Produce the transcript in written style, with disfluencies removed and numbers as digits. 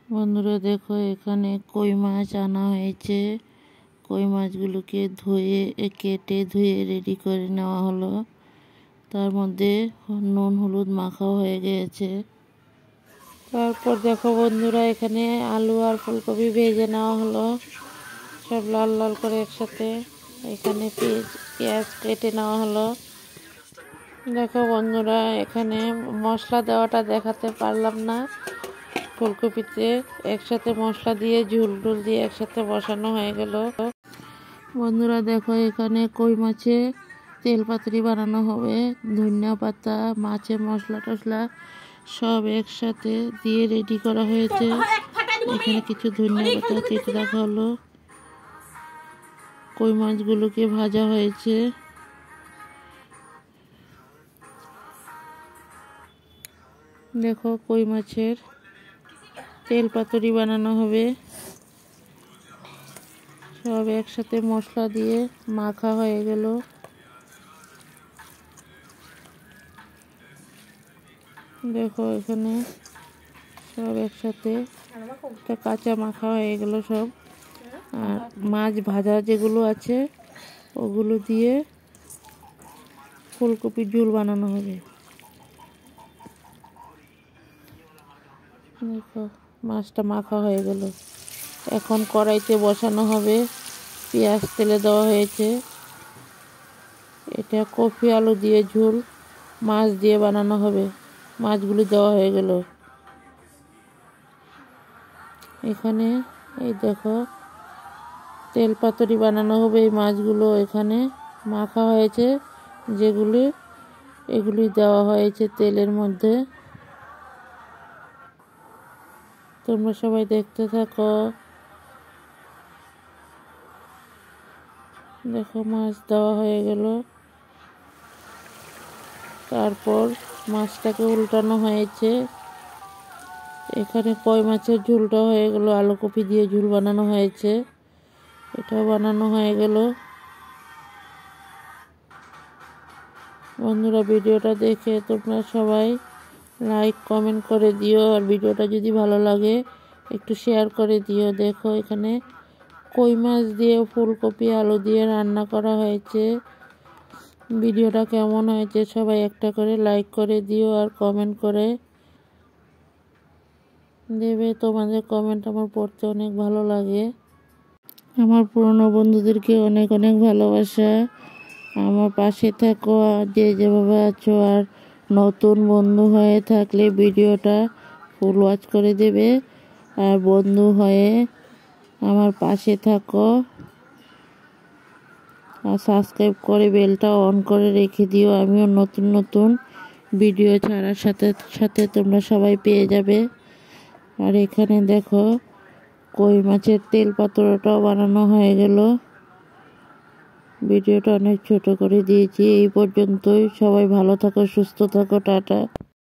বন্ধুরা দেখো, এখানে কই মাছ আনা হয়েছে। কই মাছগুলোকে কেটে ধুয়ে রেডি করে নেওয়া হলো। তার মধ্যে নুন হলুদ মাখাও হয়ে গিয়েছে। তারপর দেখো বন্ধুরা, এখানে আলু আর ফুলকপি ভেজে নেওয়া হলো, সব লাল লাল করে একসাথে। এখানে পেঁয়াজ কেটে নেওয়া হলো। দেখো বন্ধুরা, এখানে মশলা দেওয়াটা দেখাতে পারলাম না। ফুলকপিতে একসাথে মশলা দিয়ে ঝুল টুল দিয়ে একসাথে বসানো হয়ে গেল। বন্ধুরা দেখো, এখানে কই মাছে তেল পাতুরি বানানো হবে। ধনিয়া পাতা, মাছের মশলা টশলা সব একসাথে দিয়ে রেডি করা হয়েছে। এখানে কিছু ধনিয়া পাতা কেটে রাখা হলো। কই মাছগুলোকে ভাজা হয়েছে। দেখো, কই মাছের তেল পাতুরি বানানো হবে। সব একসাথে মশলা দিয়ে মাখা হয়ে গেল। দেখো, এখানে সব একসাথে কাঁচা মাখা হয়ে গেল সব। আর মাছ ভাজা যেগুলো আছে ওগুলো দিয়ে ফুলকপির ঝোল বানানো হবে। দেখো, মাছটা মাখা হয়ে গেল। এখন কড়াইতে বসানো হবে। পেঁয়াজ তেলে দেওয়া হয়েছে। এটা কপি আলু দিয়ে ঝোল মাছ দিয়ে বানানো হবে। মাছগুলি দেওয়া হয়ে গেল। এখানে এই দেখো, তেল পাতুরি বানানো হবে। এই মাছগুলো এখানে মাখা হয়েছে, এগুলি দেওয়া হয়েছে তেলের মধ্যে। তোমরা সবাই দেখতে থাকো। দেখো, মাছ দেওয়া হয়ে গেল। তারপর মাছটাকে উল্টানো হয়েছে। এখানে কই মাছের ঝোলটা হয়ে গেল। আলু কপি দিয়ে ঝোল বানানো হয়েছে, এটাও বানানো হয়ে গেল। বন্ধুরা, ভিডিওটা দেখে তোমরা সবাই লাইক কমেন্ট করে দিও। আর ভিডিওটা যদি ভালো লাগে একটু শেয়ার করে দিও। দেখো, এখানে কই মাছ দিয়ে ফুলকপি আলু দিয়ে রান্না করা হয়েছে। ভিডিওটা কেমন হয়েছে সবাই একটা করে লাইক করে দিও আর কমেন্ট করে দেবে। তোমাদের কমেন্ট আমার পড়তে অনেক ভালো লাগে। আমার পুরনো বন্ধুদেরকে অনেক অনেক ভালোবাসা। আমার পাশে থাকো যে যেভাবে আছো। আর নতুন বন্ধু হয়ে থাকলে ভিডিওটা ফুল ওয়াচ করে দেবে। আর বন্ধু হয়ে আমার পাশে থাকো আর সাবস্ক্রাইব করে বেলটা অন করে রেখে দিও। আমিও নতুন নতুন ভিডিও ছাড়ার সাথে সাথে তোমরা সবাই পেয়ে যাবে। আর এখানে দেখো, কই মাছের তেল পাতুরিটাও বানানো হয়ে গেল। ভিডিওটা অনেক ছোট করে দিয়েছি। এই পর্যন্তই। সবাই ভালো থাকো, সুস্থ থাকো, টাটা।